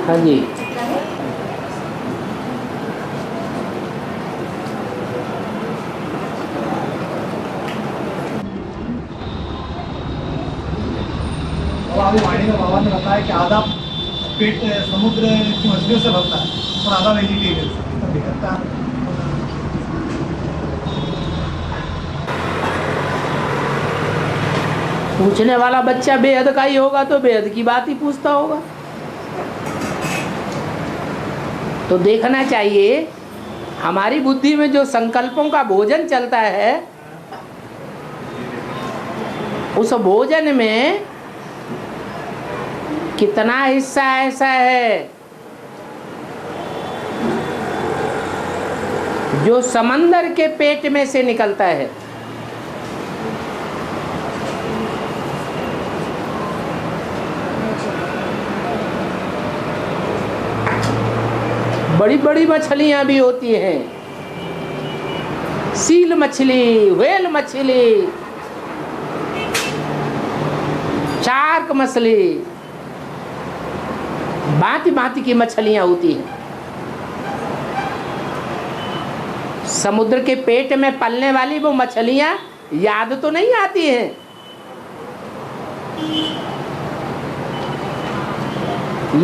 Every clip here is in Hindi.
हाँ जी। बाबू वाणी में बाबा ने बताया कि आधा पेट समुद्र की मछलियों से भरता है और आधा वेजिटेरियन से दिक्कत। पूछने वाला बच्चा बेहद का ही होगा तो बेहद की बात ही पूछता होगा। तो देखना चाहिए हमारी बुद्धि में जो संकल्पों का भोजन चलता है, उस भोजन में कितना हिस्सा ऐसा है जो समंदर के पेट में से निकलता है। बड़ी बड़ी मछलियां भी होती हैं, सील मछली, व्हेल मछली, शार्क मछली, भांति भांति की मछलियां होती हैं। समुद्र के पेट में पलने वाली वो मछलियां याद तो नहीं आती हैं।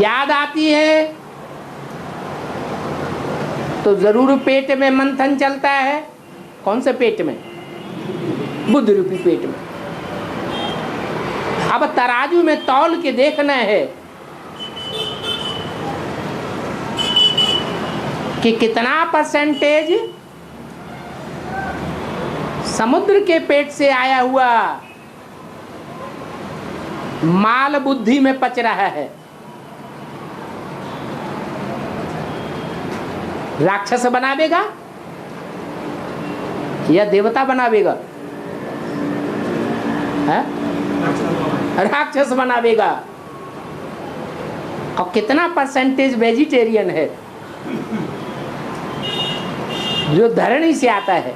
याद आती है तो जरूर पेट में मंथन चलता है। कौन से पेट में? बुद्ध रूपी पेट में। अब तराजू में तौल के देखना है कि कितना परसेंटेज समुद्र के पेट से आया हुआ माल बुद्धि में पच रहा है। राक्षस बनावेगा या देवता बनावेगा? है? राक्षस बनावेगा। और कितना परसेंटेज वेजिटेरियन है जो धरणी से आता है?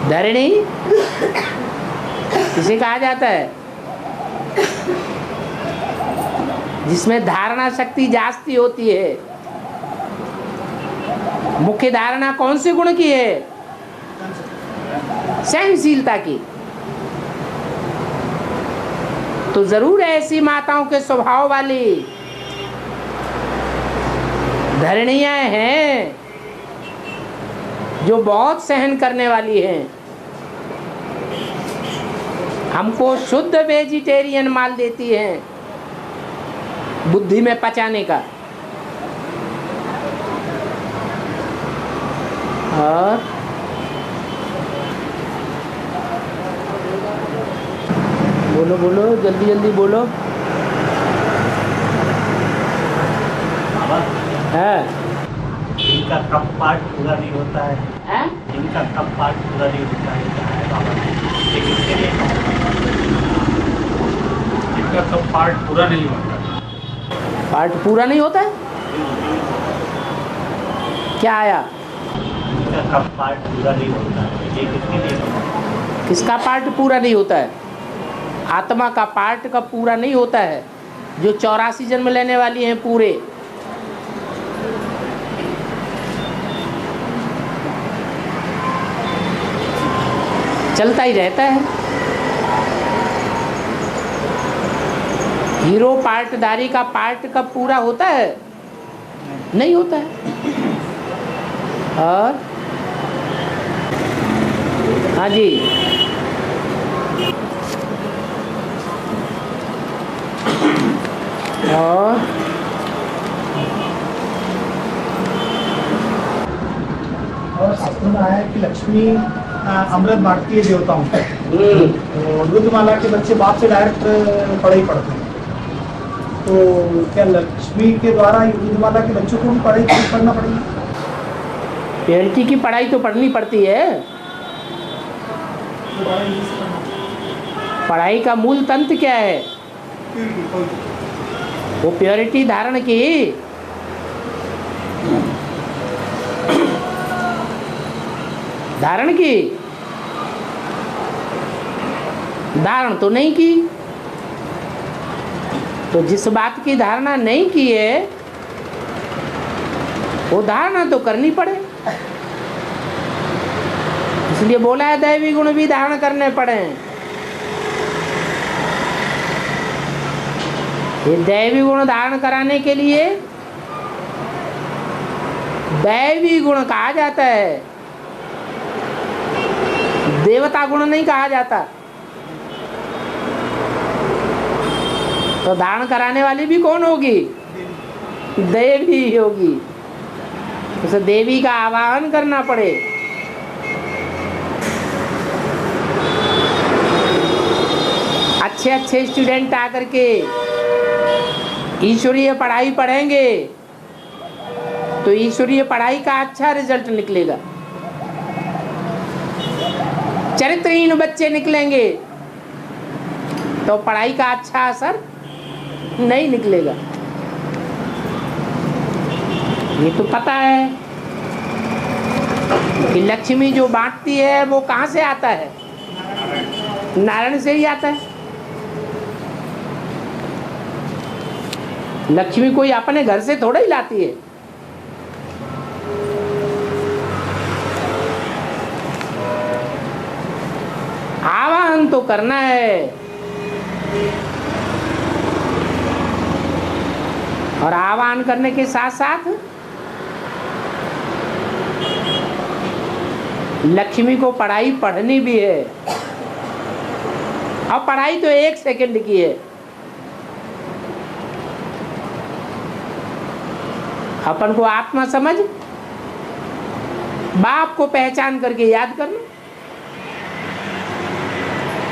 धरणी किसे कहा जाता है? जिसमें धारणा शक्ति जास्ती होती है। मुख्य धारणा कौन से गुण की है? सहनशीलता की। तो जरूर ऐसी माताओं के स्वभाव वाली धरणियां हैं जो बहुत सहन करने वाली हैं। हमको शुद्ध वेजिटेरियन माल देती हैं बुद्धि में पचाने का। और बोलो बोलो, जल्दी जल्दी बोलो। है इनका कब पार्ट पूरा नहीं होता है? इनका कब पार्ट पूरा नहीं होता है बाबा? लेकिन इसके लिए इनका कब पार्ट पूरा नहीं होता? पार्ट पूरा नहीं होता है? क्या आया? इनका कब पार्ट पूरा नहीं होता है? ये किसके लिए? किसका पार्ट पूरा नहीं होता है? आत्मा का पार्ट का पूरा नहीं होता है। जो 84 जन्म लेने वाली हैं पूरे, चलता ही रहता है। हीरो पार्टधारी का पार्ट कब पूरा होता है? नहीं होता है। और हाँ जी, और शास्त्रों में आया है कि लक्ष्मी अमृत बांटती है देवताओं को। तो रुद्रमाला के बच्चे बाप से डायरेक्ट पढ़ाई पढ़ते हैं। तो क्या लक्ष्मी के द्वारा रुद्रमाला के बच्चों को भी पढ़ाई पढ़ना पड़ेगी? प्योरिटी की पढ़ाई तो पढ़नी पड़ती है। पढ़ाई का मूल तंत्र क्या है? वो प्योरिटी धारण की। धारण की धारण तो नहीं की। तो जिस बात की धारणा नहीं की है वो धारणा तो करनी पड़े। इसलिए बोला है दैवी गुण भी धारण करने पड़े। ये दैवी गुण धारण कराने के लिए दैवी गुण कहा जाता है, देवता गुण नहीं कहा जाता। तो धारण कराने वाली भी कौन होगी? देवी होगी। उसे देवी का आवाहन करना पड़े। अच्छे अच्छे स्टूडेंट आकर के ईश्वरीय पढ़ाई पढ़ेंगे तो ईश्वरीय पढ़ाई का अच्छा रिजल्ट निकलेगा। चरित्रहीन बच्चे निकलेंगे तो पढ़ाई का अच्छा असर नहीं निकलेगा। ये तो पता है कि लक्ष्मी जो बांटती है वो कहाँ से आता है? नारायण से ही आता है। लक्ष्मी कोई अपने घर से थोड़ा ही लाती है। आवाहन तो करना है और आवाहन करने के साथ साथ लक्ष्मी को पढ़ाई पढ़नी भी है। अब पढ़ाई तो 1 सेकंड की है। अपन को आत्मा समझ, बाप को पहचान करके याद करना।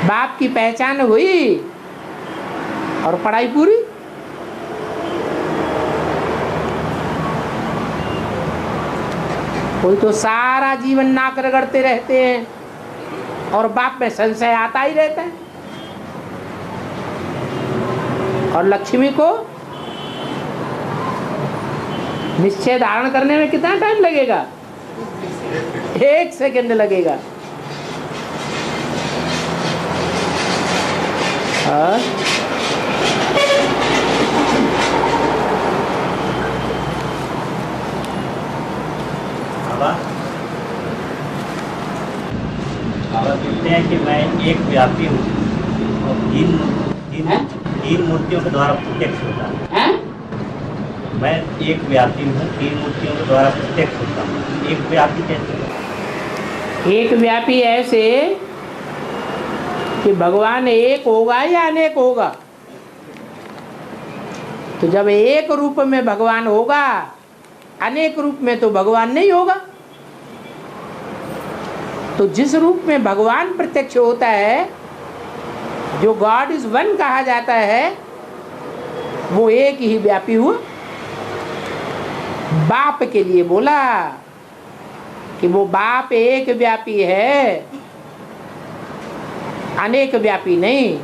बाप की पहचान हुई और पढ़ाई पूरी। कोई तो सारा जीवन नाक रगड़ते रहते हैं और बाप में संशय आता ही रहता है। और लक्ष्मी को निश्चय धारण करने में कितना टाइम लगेगा? 1 सेकंड लगेगा। बाबा कहते हैं कि मैं एक व्यापी हूँ और तीन मूर्तियों के द्वारा प्रत्यक्ष होता है। मैं एक व्यापी हूँ, 3 मूर्तियों के द्वारा प्रत्यक्ष होता हूँ। एक व्यापी कैसे? एक व्यापी ऐसे कि भगवान एक होगा या अनेक होगा? तो जब एक रूप में भगवान होगा, अनेक रूप में तो भगवान नहीं होगा। तो जिस रूप में भगवान प्रत्यक्ष होता है, जो गॉड इज वन कहा जाता है, वो एक ही व्यापी हुआ। बाप के लिए बोला कि वो बाप एक व्यापी है, अनेक व्यापी नहीं।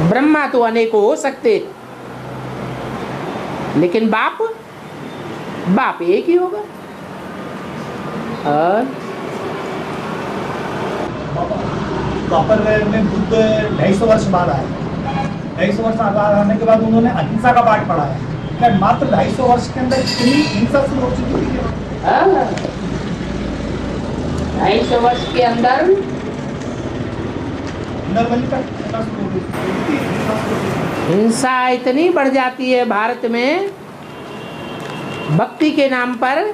ब्रह्मा तो अनेक हो सकते, लेकिन बाप एक ही होगा। द्वापर में बुद्ध 250 वर्ष बाद आए। 250 वर्ष बाद आने के बाद उन्होंने अहिंसा का पाठ पढ़ाया। क्या मात्र 250 वर्ष के अंदर इतनी हिंसा शुरू हो चुकी थी? 250 वर्ष के अंदर हिंसा इतनी बढ़ जाती है भारत में भक्ति के नाम पर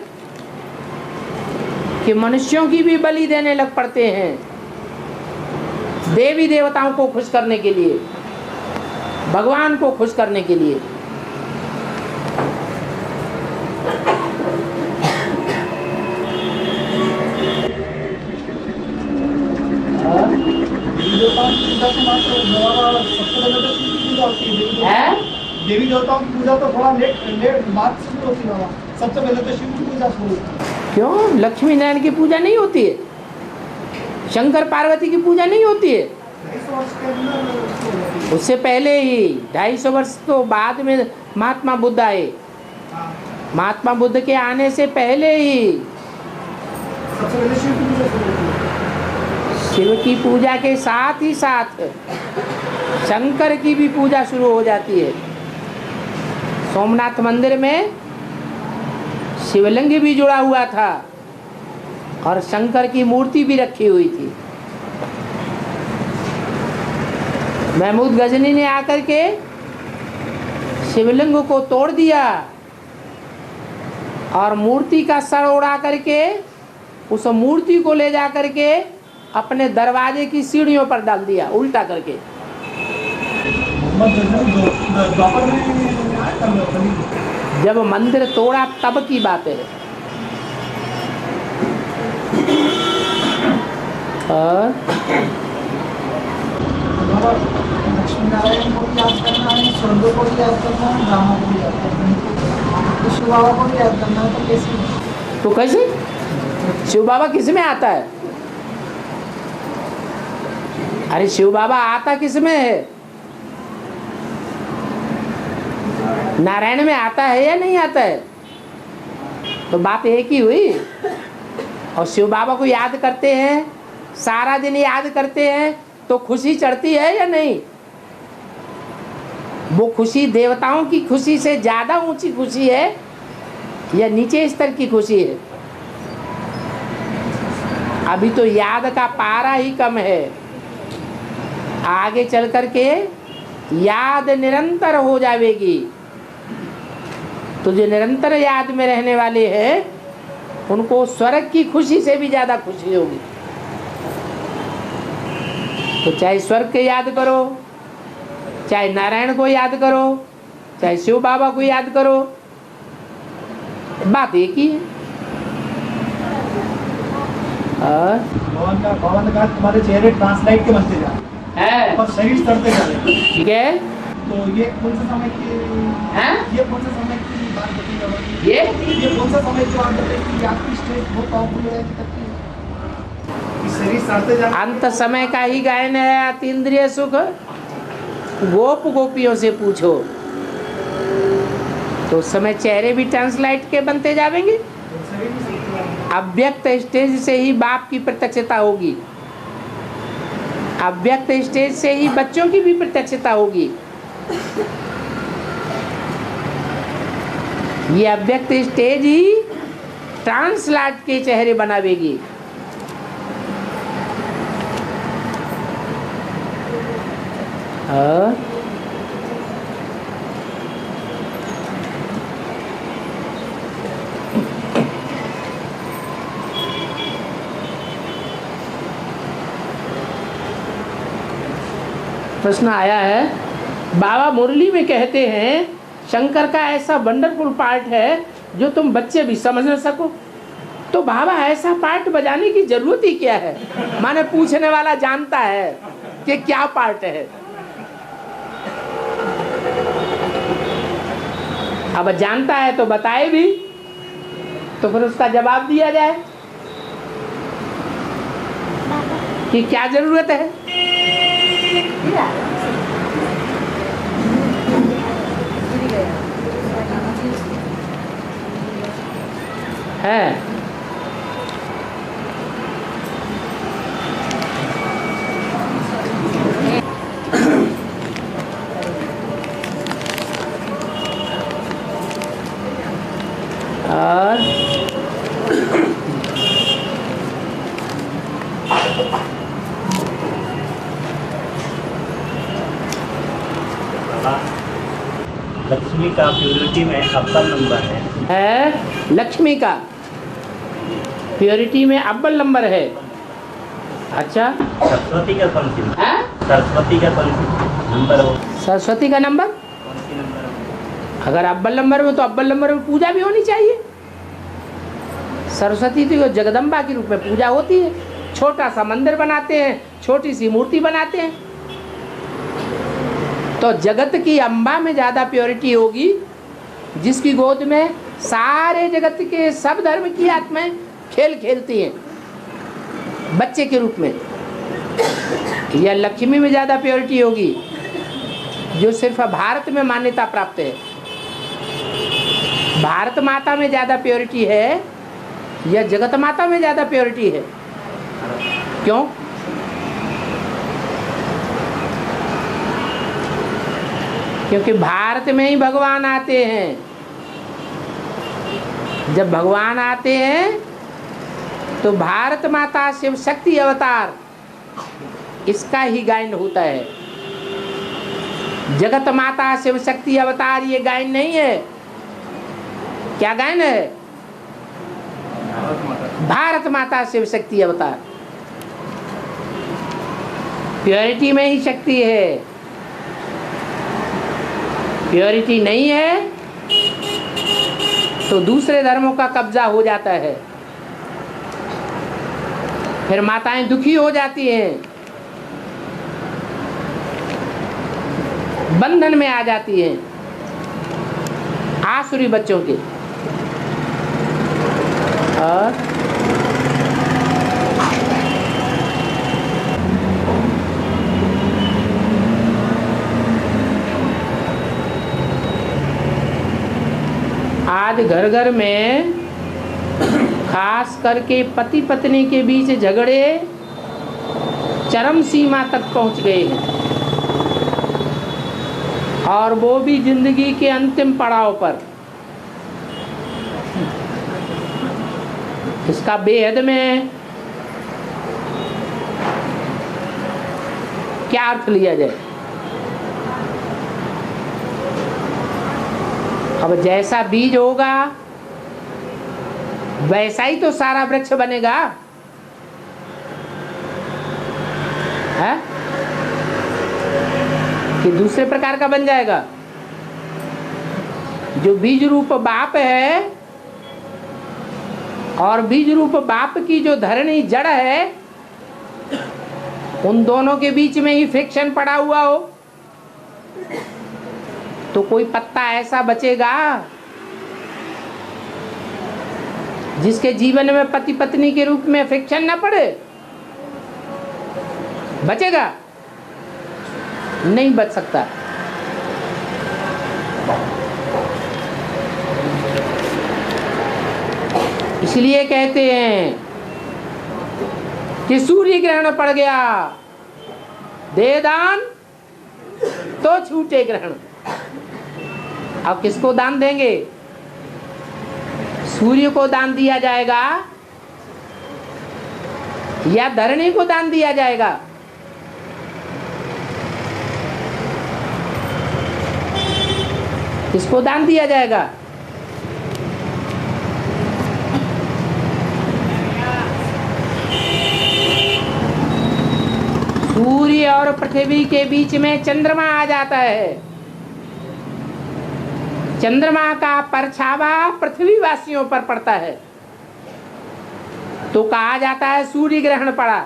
कि मनुष्यों की भी बलि देने लग पड़ते हैं देवी देवताओं को खुश करने के लिए, भगवान को खुश करने के लिए। देवी देवताओं की पूजा तो थोड़ा लेट मार्च से शुरू होती है। सबसे पहले तो शिव की पूजा शुरू होती है। क्यों? लक्ष्मी नारायण की पूजा नहीं होती है? शंकर पार्वती की पूजा नहीं होती है? 250 वर्ष के अंदर उससे पहले ही 250 वर्ष तो बाद में महात्मा बुद्ध आए। महात्मा बुद्ध के आने से पहले ही सबसे पहले शिव की पूजा शुरू होती है। शिव की पूजा के साथ ही साथ शंकर की भी पूजा शुरू हो जाती है। सोमनाथ मंदिर में शिवलिंग भी जुड़ा हुआ था और शंकर की मूर्ति भी रखी हुई थी। महमूद गजनी ने आकर के शिवलिंग को तोड़ दिया और मूर्ति का सर उड़ा करके उस मूर्ति को ले जा करके अपने दरवाजे की सीढ़ियों पर डाल दिया, उल्टा करके। जब मंदिर तोड़ा तब की बात है। और लक्ष्मी नारायण को भी याद करना है, स्वर्ग को भी याद करना है, ब्रह्मा को भी याद करना है, तो शिव बाबा को भी याद करना है। तो कैसे? तो कैसे शिव बाबा किस में आता है? अरे शिव बाबा आता किस में है? नारायण में आता है या नहीं आता है? तो बात एक ही हुई। और शिव बाबा को याद करते हैं, सारा दिन याद करते हैं, तो खुशी चढ़ती है या नहीं? वो खुशी देवताओं की खुशी से ज्यादा ऊंची खुशी है या नीचे स्तर की खुशी है? अभी तो याद का पारा ही कम है। आगे चल करके याद निरंतर हो जाएगी। तो जो निरंतर याद में रहने वाले हैं उनको स्वर्ग की खुशी से भी ज्यादा खुशी होगी। तो चाहे स्वर्ग के याद करो, चाहे नारायण को याद करो, चाहे शिव बाबा को याद करो, बात एक ही है। भगवान का तुम्हारे चेहरे ट्रांसलाइट के बनते जा रहे हैं और शरीर सड़ते जा रहे हैं। ठीक है। तो ये कौन सा समय की ये कौन सा समय की बात बताई? ये कौन सा समय की बात बताई कि आपकी स्टेज बहुत पावरफुल है कि शरीर सड़ते जा? अंत समय का ही गायन है। अतीन्द्रिय सुख गोप गोपियों से पूछो। तो उस समय चेहरे भी ट्रांसलाइट के बनते जाएंगे। अव्यक्त स्टेज से ही बाप की प्रत्यक्षता होगी, अव्यक्त स्टेज से ही बच्चों की भी प्रत्यक्षता होगी। ये अव्यक्त स्टेज ही ट्रांसलाइट के चेहरे बनावेगी। प्रश्न आया है, बाबा मुरली में कहते हैं शंकर का ऐसा वंडरफुल पार्ट है जो तुम बच्चे भी समझ न सको। तो बाबा ऐसा पार्ट बजाने की जरूरत ही क्या है? माने पूछने वाला जानता है कि क्या पार्ट है। अब जानता है तो बताए भी, तो फिर उसका जवाब दिया जाए कि क्या जरूरत है। है और लक्ष्मी का प्योरिटी में अव्वल नंबर है। लक्ष्मी का प्योरिटी में अव्वल नंबर है। अच्छा, सरस्वती का कौन सी सरस्वती का कौन सी नंबर हो? सरस्वती का नंबर कौन सी नंबर? अगर अव्वल नंबर में तो अव्वल नंबर में पूजा भी होनी चाहिए। सरस्वती तो जगदम्बा के रूप में पूजा होती है। छोटा सा मंदिर बनाते हैं, छोटी सी मूर्ति बनाते हैं। तो जगत की अम्बा में ज़्यादा प्योरिटी होगी जिसकी गोद में सारे जगत के सब धर्म की आत्माएं खेल खेलती हैं बच्चे के रूप में। या लक्ष्मी में ज़्यादा प्योरिटी होगी जो सिर्फ भारत में मान्यता प्राप्त है। भारत माता में ज़्यादा प्योरिटी है या जगत माता में ज़्यादा प्योरिटी है? क्यों? क्योंकि भारत में ही भगवान आते हैं। जब भगवान आते हैं तो भारत माता शिव शक्ति अवतार इसका ही गायन होता है। जगत माता शिव शक्ति अवतार ये गायन नहीं है। क्या गायन है? भारत माता शिव शक्ति अवतार। प्योरिटी में ही शक्ति है। प्योरिटी नहीं है तो दूसरे धर्मों का कब्जा हो जाता है। फिर माताएं दुखी हो जाती हैं, बंधन में आ जाती हैं आसुरी बच्चों के। और आज घर घर में खास करके पति पत्नी के बीच झगड़े चरम सीमा तक पहुंच गए हैं, और वो भी जिंदगी के अंतिम पड़ाव पर। इसका बेहद में क्या अर्थ लिया जाए? अब जैसा बीज होगा वैसा ही तो सारा वृक्ष बनेगा, है? कि दूसरे प्रकार का बन जाएगा। जो बीज रूप बाप है और बीज रूप बाप की जो धरणी जड़ है, उन दोनों के बीच में ही फ्रिक्शन पड़ा हुआ हो तो कोई पत्ता ऐसा बचेगा जिसके जीवन में पति पत्नी के रूप में फ्रिक्शन ना पड़े? बचेगा? नहीं बच सकता। इसलिए कहते हैं कि सूर्य ग्रहण पड़ गया, दे दान तो छूटे ग्रहण। अब किसको दान देंगे? सूर्य को दान दिया जाएगा या धरणी को दान दिया जाएगा? किसको दान दिया जाएगा? सूर्य और पृथ्वी के बीच में चंद्रमा आ जाता है। चंद्रमा का परछावा पृथ्वीवासियों पर पड़ता है तो कहा जाता है सूर्य ग्रहण पड़ा।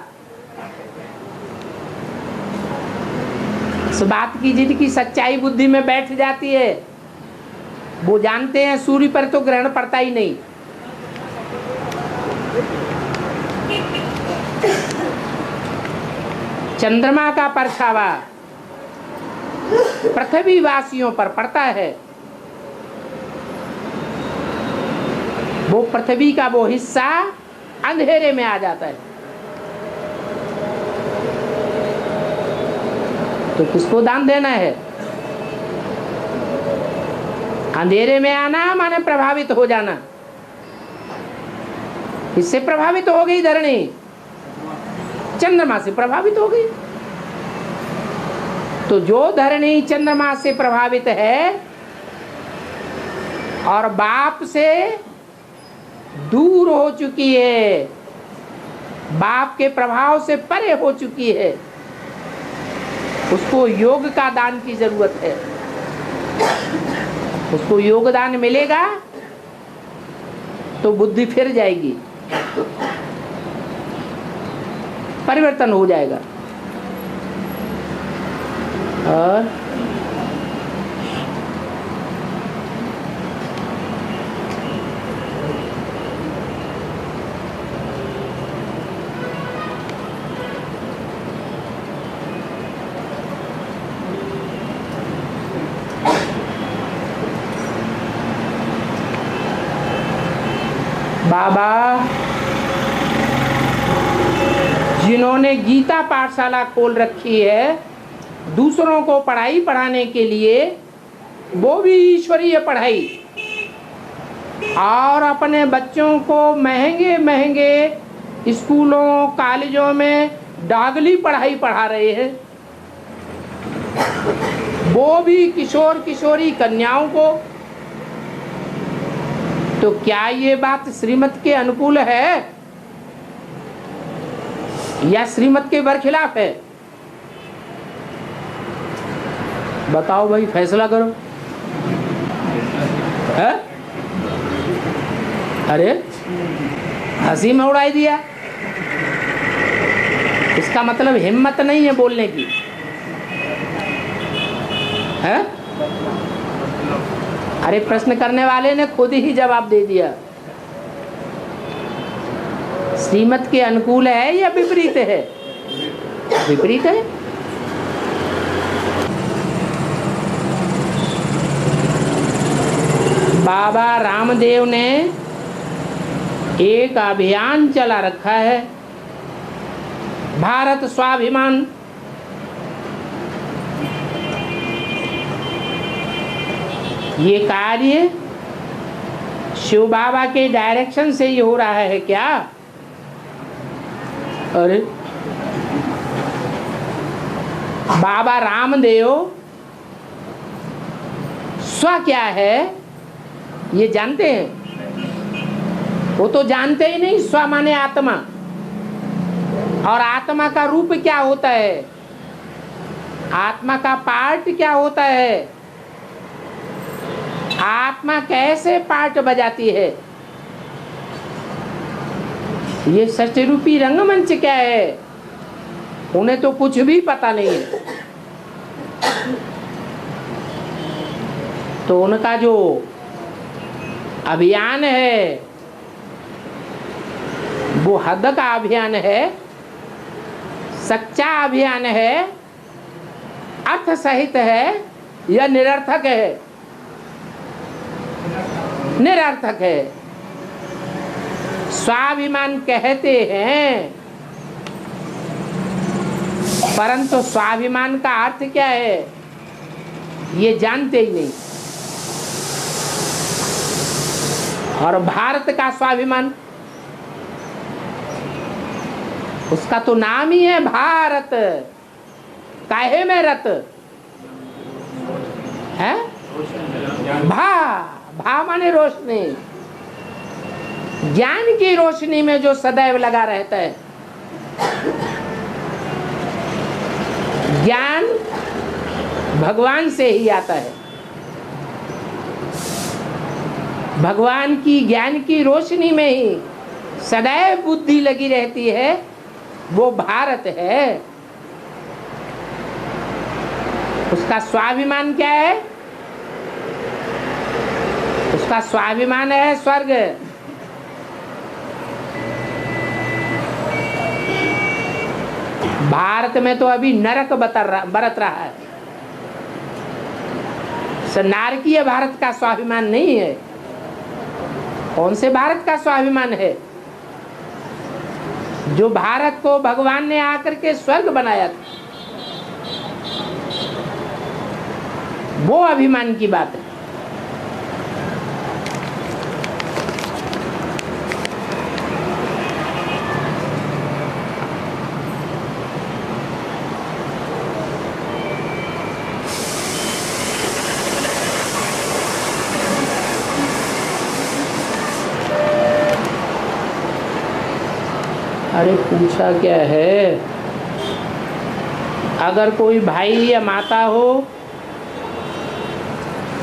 इस बात की जिनकी सच्चाई बुद्धि में बैठ जाती है वो जानते हैं सूर्य पर तो ग्रहण पड़ता ही नहीं। चंद्रमा का परछावा पृथ्वीवासियों पर पड़ता है। वो पृथ्वी का वो हिस्सा अंधेरे में आ जाता है। तो किसको दान देना है? अंधेरे में आना माने प्रभावित हो जाना। इससे प्रभावित हो गई धरणी, चंद्रमा से प्रभावित हो गई। तो जो धरणी चंद्रमा से प्रभावित है और बाप से दूर हो चुकी है, बाप के प्रभाव से परे हो चुकी है, उसको योग का दान की जरूरत है। उसको योगदान मिलेगा तो बुद्धि फिर जाएगी, परिवर्तन हो जाएगा। और बाबा जिन्होंने गीता पाठशाला खोल रखी है दूसरों को पढ़ाई पढ़ाने के लिए, वो भी ईश्वरीय पढ़ाई, और अपने बच्चों को महंगे महंगे स्कूलों कॉलेजों में डागली पढ़ाई पढ़ा रहे हैं, वो भी किशोर किशोरी कन्याओं को। तो क्या ये बात श्रीमत के अनुकूल है या श्रीमत के बरखिलाफ है? बताओ भाई, फैसला करो। है? अरे हंसी में उड़ाई दिया, इसका मतलब हिम्मत नहीं है बोलने की, है? अरे प्रश्न करने वाले ने खुद ही जवाब दे दिया। श्रीमत के अनुकूल है या विपरीत है? विपरीत है। बाबा रामदेव ने एक अभियान चला रखा है, भारत स्वाभिमान। ये कार्य शिव बाबा के डायरेक्शन से ही हो रहा है क्या? अरे बाबा रामदेव स्व क्या है ये जानते हैं? वो तो जानते ही नहीं। स्व माने आत्मा, और आत्मा का रूप क्या होता है, आत्मा का पार्ट क्या होता है, आत्मा कैसे पार्ट बजाती है, ये सत्यरूपी रंगमंच क्या है, उन्हें तो कुछ भी पता नहीं है। तो उनका जो अभियान है वो हद का अभियान है, सच्चा अभियान है, अर्थ सहित है या निरर्थक है? निरर्थक है। स्वाभिमान कहते हैं, परंतु स्वाभिमान का अर्थ क्या है ये जानते ही नहीं। और भारत का स्वाभिमान, उसका तो नाम ही है भारत। काहे में रत है? भा माने रोशनी, ज्ञान की रोशनी में जो सदैव लगा रहता है। ज्ञान भगवान से ही आता है, भगवान की ज्ञान की रोशनी में ही सदैव बुद्धि लगी रहती है, वो भारत है। उसका स्वाभिमान क्या है? उसका स्वाभिमान है स्वर्ग। भारत में तो अभी नरक बरत रहा है। नारकीय भारत का स्वाभिमान नहीं है। कौन से भारत का स्वाभिमान है? जो भारत को भगवान ने आकर के स्वर्ग बनाया था, वो अभिमान की बात है। अरे पूछा क्या है, अगर कोई भाई या माता हो,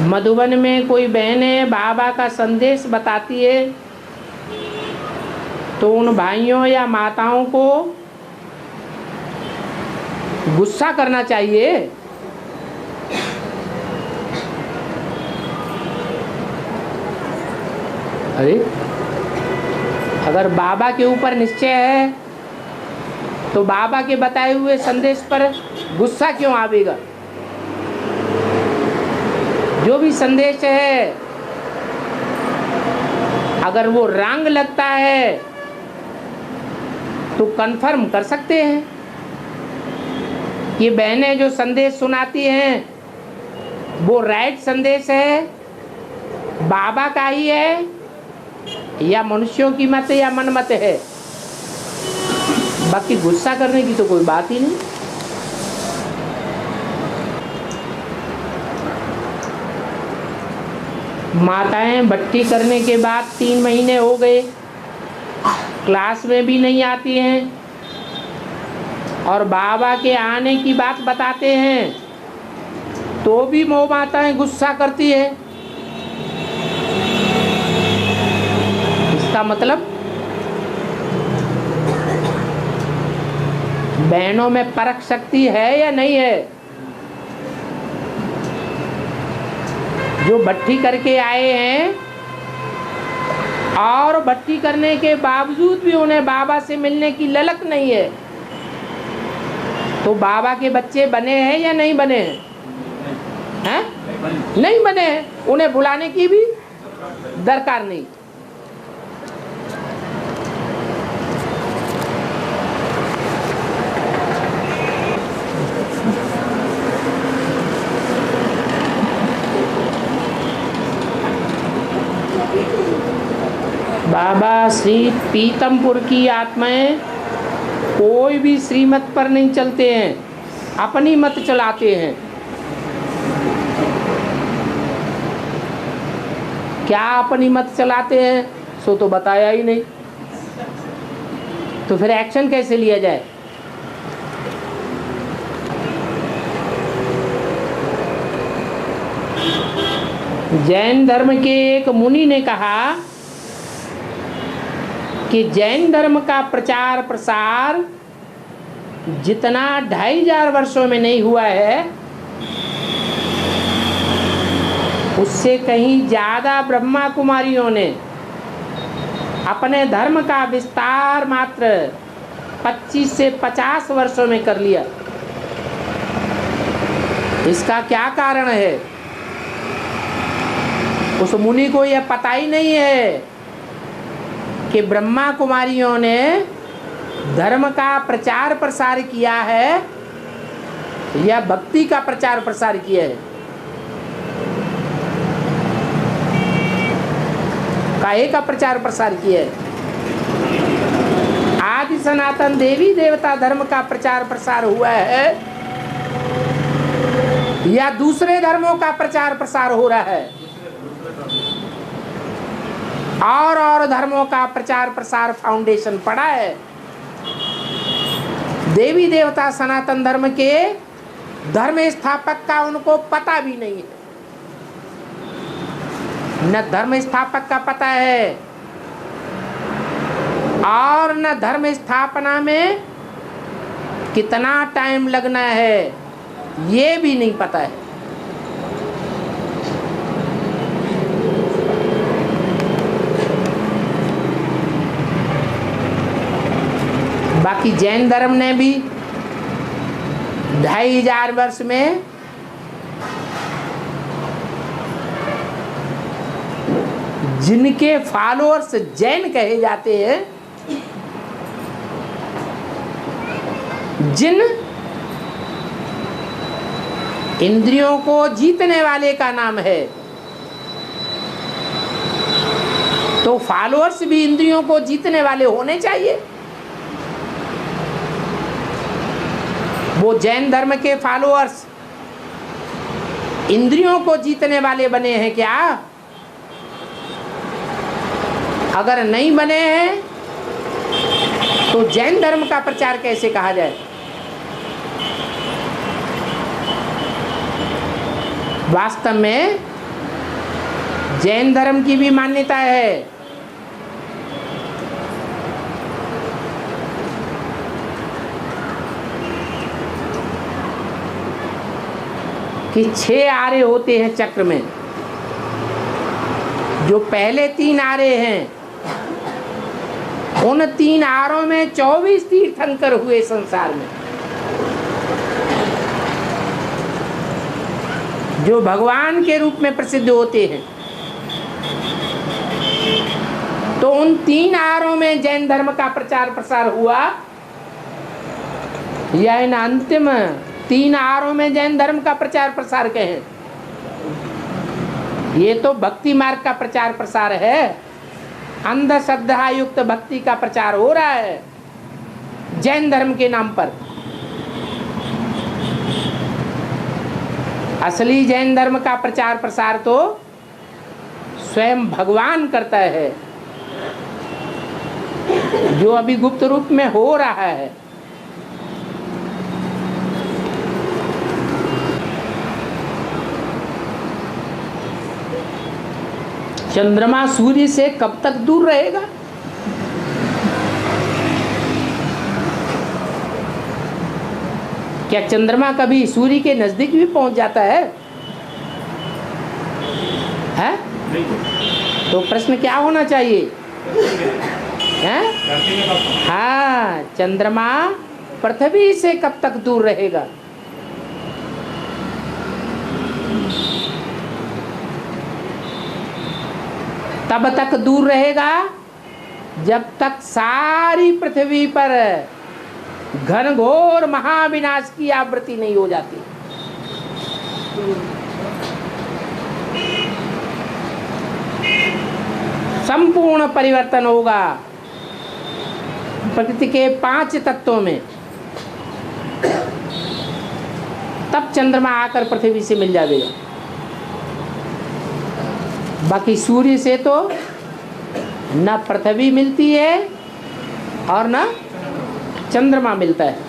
मधुबन में कोई बहनें बाबा का संदेश बताती है, तो उन भाइयों या माताओं को गुस्सा करना चाहिए। अरे अगर बाबा के ऊपर निश्चय है तो बाबा के बताए हुए संदेश पर गुस्सा क्यों आवेगा? जो भी संदेश है अगर वो रंग लगता है तो कंफर्म कर सकते हैं। ये बहनें जो संदेश सुनाती हैं वो राइट संदेश है, बाबा का ही है, या मनुष्यों की मत या मन मत है? बाकी गुस्सा करने की तो कोई बात ही नहीं। माताएं भट्टी करने के बाद 3 महीने हो गए, क्लास में भी नहीं आती हैं और बाबा के आने की बात बताते हैं तो भी वो माताएं गुस्सा करती है। इसका मतलब बहनों में परख शक्ति है या नहीं है? जो भट्टी करके आए हैं और भट्टी करने के बावजूद भी उन्हें बाबा से मिलने की ललक नहीं है, तो बाबा के बच्चे बने हैं या नहीं बने हैं? हैं? नहीं बने हैं। उन्हें बुलाने की भी दरकार नहीं। बाबा श्री पीतमपुर की आत्माएं कोई भी श्रीमत पर नहीं चलते हैं, अपनी मत चलाते हैं। क्या अपनी मत चलाते हैं सो तो बताया ही नहीं, तो फिर एक्शन कैसे लिया जाए? जैन धर्म के एक मुनि ने कहा कि जैन धर्म का प्रचार प्रसार जितना 2500 वर्षों में नहीं हुआ है, उससे कहीं ज्यादा ब्रह्मा कुमारियों ने अपने धर्म का विस्तार मात्र 25 से 50 वर्षों में कर लिया। इसका क्या कारण है? उस मुनि को यह पता ही नहीं है कि ब्रह्मा कुमारियों ने धर्म का प्रचार प्रसार किया है या भक्ति का प्रचार प्रसार किया है। काहे का प्रचार प्रसार किया है? आदि सनातन देवी देवता धर्म का प्रचार प्रसार हुआ है या दूसरे धर्मों का प्रचार प्रसार हो रहा है? और धर्मों का प्रचार प्रसार फाउंडेशन पड़ा है। देवी देवता सनातन धर्म के धर्म स्थापक का उनको पता भी नहीं है। न धर्म स्थापक का पता है और न धर्म स्थापना में कितना टाइम लगना है ये भी नहीं पता है। बाकी जैन धर्म ने भी 2500 वर्ष में जिनके फॉलोअर्स जैन कहे जाते हैं, जिन इंद्रियों को जीतने वाले का नाम है, तो फॉलोअर्स भी इंद्रियों को जीतने वाले होने चाहिए। वो जैन धर्म के फॉलोअर्स इंद्रियों को जीतने वाले बने हैं क्या? अगर नहीं बने हैं तो जैन धर्म का प्रचार कैसे कहा जाए? वास्तव में जैन धर्म की भी मान्यता है कि 6 आरे होते हैं चक्र में। जो पहले 3 आरे हैं, उन 3 आरों में 24 तीर्थंकर हुए संसार में, जो भगवान के रूप में प्रसिद्ध होते हैं। तो उन 3 आरों में जैन धर्म का प्रचार प्रसार हुआ या इन अंतिम 3 आरों में जैन धर्म का प्रचार प्रसार कहें? ये तो भक्ति मार्ग का प्रचार प्रसार है, अंधश्रद्धा युक्त भक्ति का प्रचार हो रहा है जैन धर्म के नाम पर। असली जैन धर्म का प्रचार प्रसार तो स्वयं भगवान करता है, जो अभी गुप्त रूप में हो रहा है। चंद्रमा सूर्य से कब तक दूर रहेगा? क्या चंद्रमा कभी सूर्य के नजदीक भी पहुंच जाता है? हैं? तो प्रश्न क्या होना चाहिए? हैं? हाँ, चंद्रमा पृथ्वी से कब तक दूर रहेगा? तब तक दूर रहेगा जब तक सारी पृथ्वी पर घनघोर महाविनाश की आवृत्ति नहीं हो जाती। संपूर्ण परिवर्तन होगा प्रकृति के 5 तत्वों में, तब चंद्रमा आकर पृथ्वी से मिल जाएगा। बाकी सूर्य से तो न पृथ्वी मिलती है और न चंद्रमा मिलता है।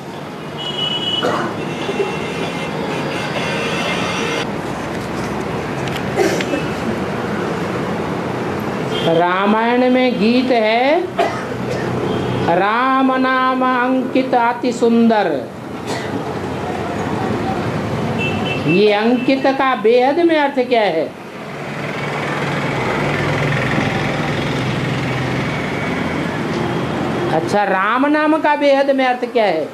रामायण में गीत है, राम नाम अंकित अति सुंदर। ये अंकित का बेहद में अर्थ क्या है? अच्छा, राम नाम का बेहद में अर्थ क्या है?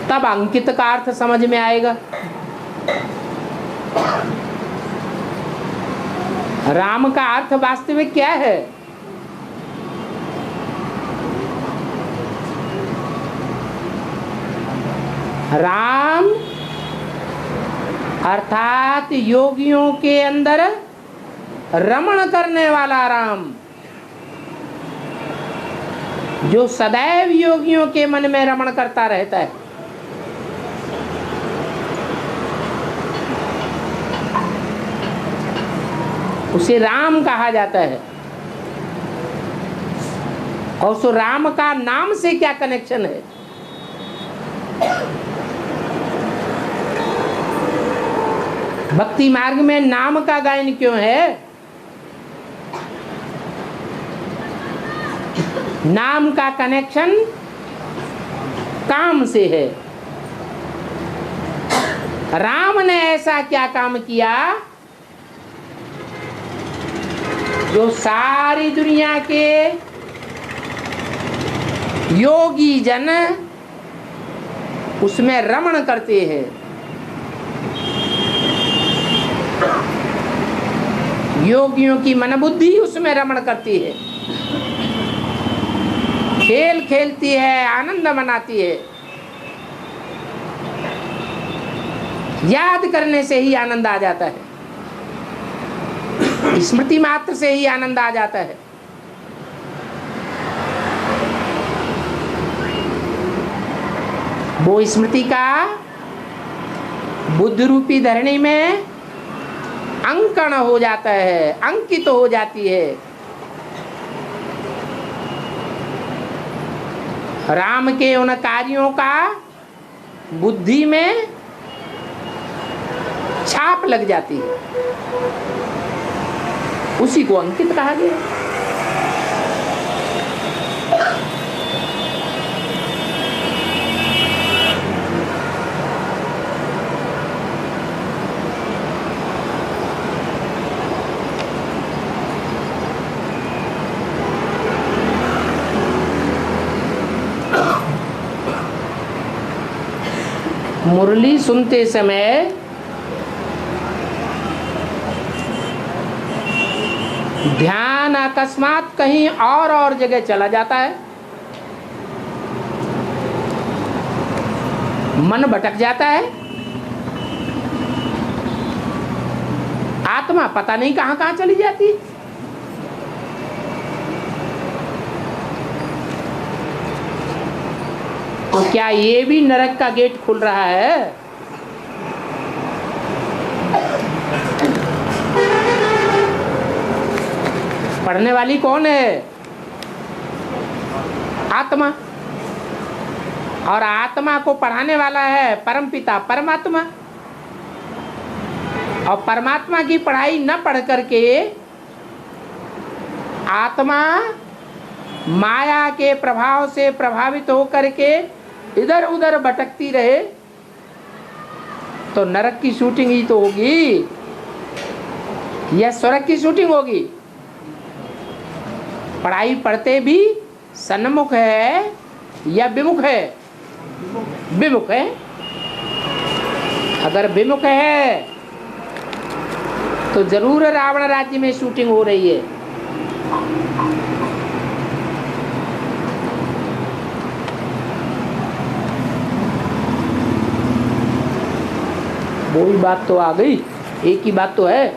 तब अंकित का अर्थ समझ में आएगा। राम का अर्थ वास्तविक क्या है? राम अर्थात योगियों के अंदर रमण करने वाला राम, जो सदैव योगियों के मन में रमण करता रहता है। उसे राम कहा जाता है। और उस राम का नाम से क्या कनेक्शन है? भक्ति मार्ग में नाम का गायन क्यों है? नाम का कनेक्शन काम से है। राम ने ऐसा क्या काम किया जो सारी दुनिया के योगी जन उसमें रमण करते हैं। योगियों की मनबुद्धि उसमें रमण करती है, खेल खेलती है, आनंद मनाती है। याद करने से ही आनंद आ जाता है, स्मृति मात्र से ही आनंद आ जाता है। वो स्मृति का बुद्ध रूपी धरणी में अंकन हो जाता है, अंकित हो जाती है। राम के उन कार्यों का बुद्धि में छाप लग जाती है, उसी को अंकित कहा गया। मुरली सुनते समय ध्यान अकस्मात कहीं और जगह चला जाता है, मन भटक जाता है। आत्मा पता नहीं कहाँ कहाँ चली जाती। तो क्या ये भी नरक का गेट खुल रहा है? पढ़ने वाली कौन है? आत्मा। और आत्मा को पढ़ाने वाला है परमपिता परमात्मा। और परमात्मा की पढ़ाई न पढ़ करके आत्मा माया के प्रभाव से प्रभावित होकर के इधर उधर भटकती रहे तो नरक की शूटिंग ही तो होगी या स्वर्ग की शूटिंग होगी? पढ़ाई पढ़ते भी सन्मुख है या विमुख है? विमुख है। अगर विमुख है तो जरूर रावण राज्य में शूटिंग हो रही है। वो ही बात तो आ गई, एक ही बात तो है।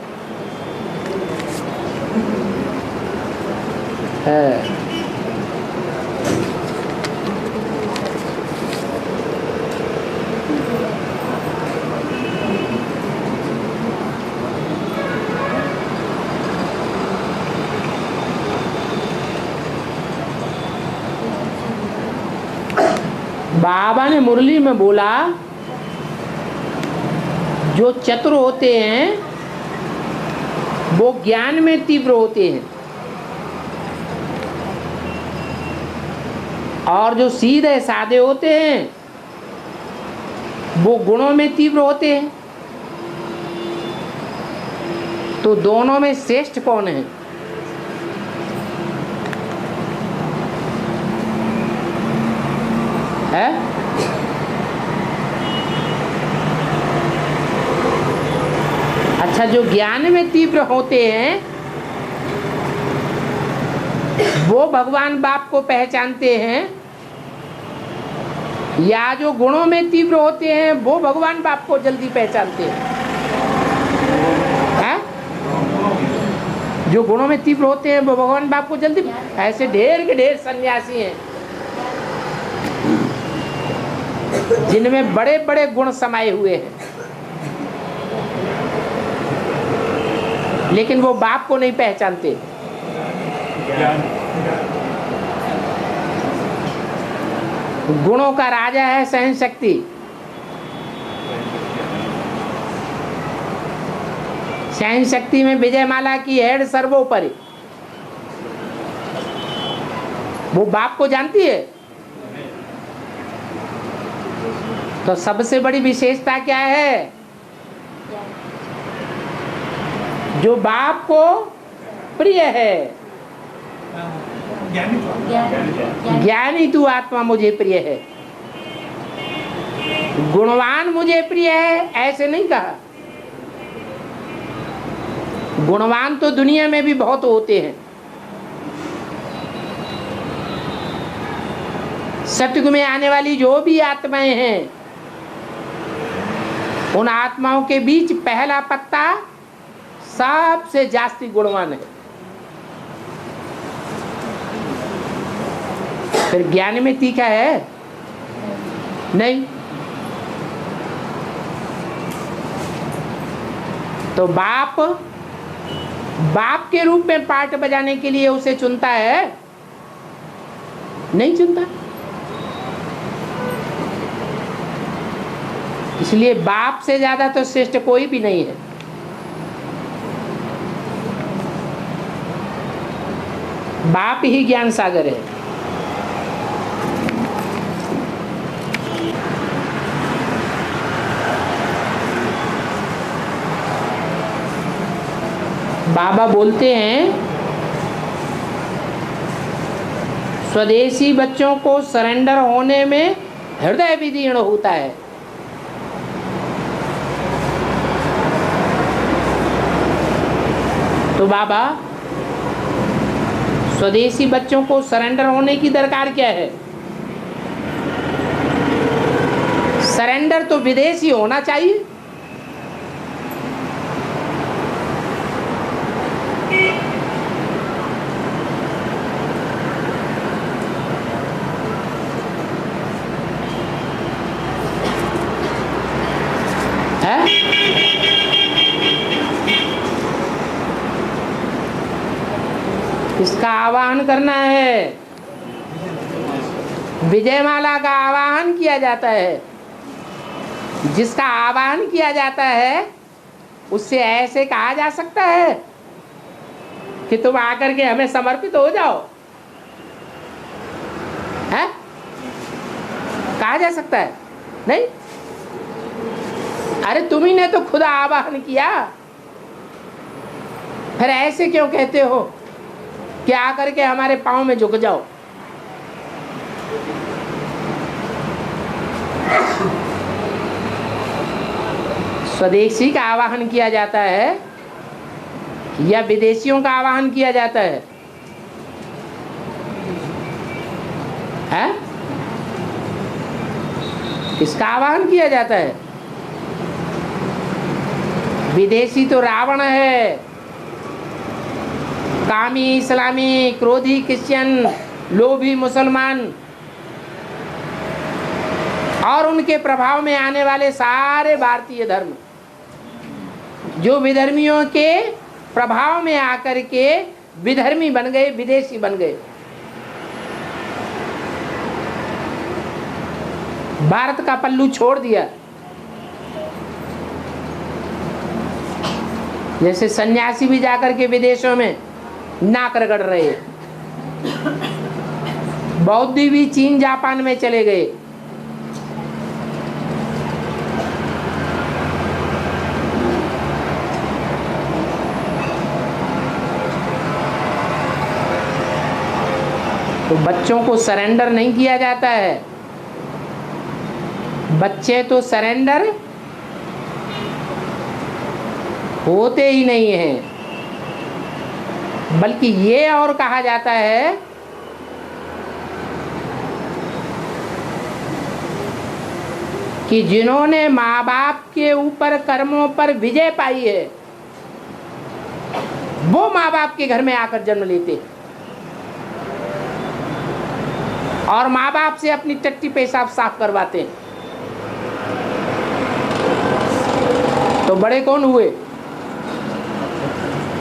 बाबा ने मुरली में बोला जो चतुर होते हैं वो ज्ञान में तीव्र होते हैं और जो सीधे साधे होते हैं वो गुणों में तीव्र होते हैं। तो दोनों में श्रेष्ठ कौन है? अच्छा, जो ज्ञान में तीव्र होते हैं वो भगवान बाप को पहचानते हैं या जो गुणों में तीव्र होते हैं वो भगवान बाप को जल्दी पहचानते हैं? जो गुणों में तीव्र होते हैं वो भगवान बाप को जल्दी। ऐसे ढेर के ढेर सन्यासी हैं जिनमें बड़े बड़े गुण समाये हुए हैं लेकिन वो बाप को नहीं पहचानते। गुणों का राजा है सहन शक्ति। सहन शक्ति में विजयमाला की हेड सर्वोपरि। वो बाप को जानती है। तो सबसे बड़ी विशेषता क्या है? जो बाप को प्रिय है। ज्ञानी तू आत्मा मुझे प्रिय है। गुणवान मुझे प्रिय है ऐसे नहीं कहा। गुणवान तो दुनिया में भी बहुत होते हैं। सतयुग में आने वाली जो भी आत्माएं हैं उन आत्माओं के बीच पहला पत्ता सबसे जास्ती गुणवान है। फिर ज्ञान में तीखा है नहीं। तो बाप के रूप में पार्ट बजाने के लिए उसे चुनता है? नहीं चुनता। इसलिए बाप से ज्यादा तो श्रेष्ठ कोई भी नहीं है। बाप ही ज्ञान सागर है। बाबा बोलते हैं स्वदेशी बच्चों को सरेंडर होने में हृदय विदीर्ण होता है। तो बाबा स्वदेशी बच्चों को सरेंडर होने की दरकार क्या है? सरेंडर तो विदेशी होना चाहिए। आवाहन करना है, विजयमाला का आवाहन किया जाता है। जिसका आवाहन किया जाता है उससे ऐसे कहा जा सकता है कि तुम आकर के हमें समर्पित हो जाओ, है? कहा जा सकता है? नहीं। अरे तुम्ही ने तो खुद आवाहन किया, फिर ऐसे क्यों कहते हो कि आकर के हमारे पांव में झुक जाओ? स्वदेशी का आवाहन किया जाता है या विदेशियों का आवाहन किया जाता है? हैं? किसका आवाहन किया जाता है? विदेशी तो रावण है, कामी इस्लामी, क्रोधी क्रिश्चियन, लोभी मुसलमान और उनके प्रभाव में आने वाले सारे भारतीय धर्म जो विधर्मियों के प्रभाव में आकर के विधर्मी बन गए, विदेशी बन गए। भारत का पल्लू छोड़ दिया। जैसे सन्यासी भी जाकर के विदेशों में नाक रगड़ रहे, बौद्ध भी चीन जापान में चले गए। तो बच्चों को सरेंडर नहीं किया जाता है। बच्चे तो सरेंडर होते ही नहीं हैं, बल्कि ये और कहा जाता है कि जिन्होंने माँ बाप के ऊपर कर्मों पर विजय पाई है वो माँ बाप के घर में आकर जन्म लेते हैं और माँ बाप से अपनी टट्टी पेशाब साफ करवाते हैं। तो बड़े कौन हुए?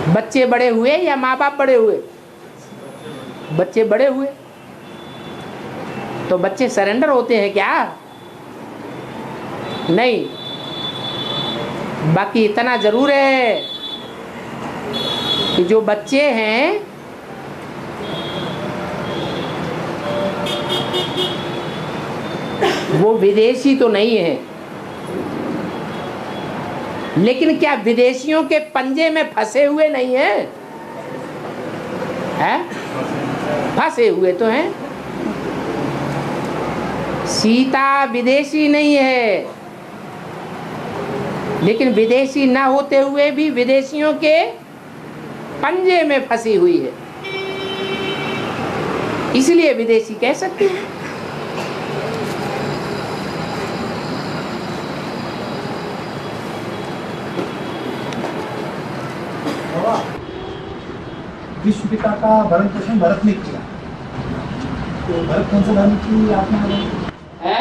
बच्चे बड़े हुए या माँ बाप बड़े हुए? बच्चे बड़े हुए। तो बच्चे सरेंडर होते हैं क्या? नहीं। बाकी इतना जरूर है कि जो बच्चे हैं वो विदेशी तो नहीं है, लेकिन क्या विदेशियों के पंजे में फंसे हुए नहीं है? हैं? फंसे हुए तो हैं। सीता विदेशी नहीं है, लेकिन विदेशी ना होते हुए भी विदेशियों के पंजे में फंसी हुई है, इसलिए विदेशी कह सकते हैं। विश्व पिता का भरण पोषण भरत ने किया, तो भरत कौन सा धर्म की आत्मा है?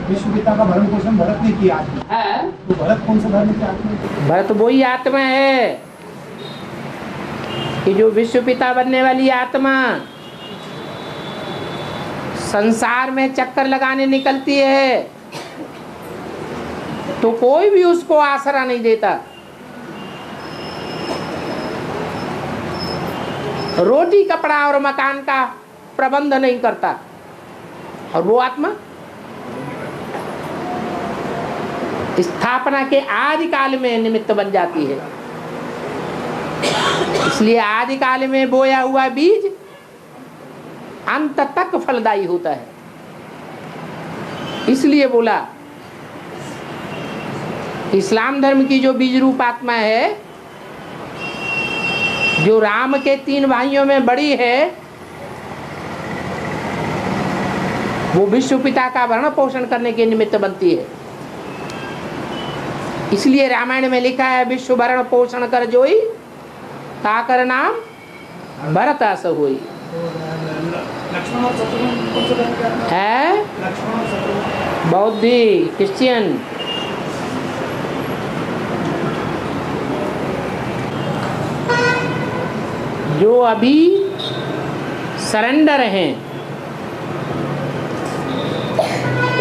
विश्व पिता का भरण पोषण भरत ने किया है, तो भरत कौन सा धर्म की आत्मा है? भरत वही आत्मा है कि जो विश्व पिता बनने वाली आत्मा संसार में चक्कर लगाने निकलती है तो कोई भी उसको आसरा नहीं देता। रोटी कपड़ा और मकान का प्रबंध नहीं करता, और वो आत्मा स्थापना के आदि काल में निमित्त बन जाती है। इसलिए आदि काल में बोया हुआ बीज अंत तक फलदायी होता है। इसलिए बोला इस्लाम धर्म की जो बीज रूप आत्मा है, जो राम के 3 भाइयों में बड़ी है, वो विश्व पिता का भरण पोषण करने के निमित्त बनती है। इसलिए रामायण में लिखा है विश्व भरण पोषण कर जोई, ताकर नाम भरत आस होई। है बौद्धि क्रिश्चियन। जो अभी सरेंडर हैं,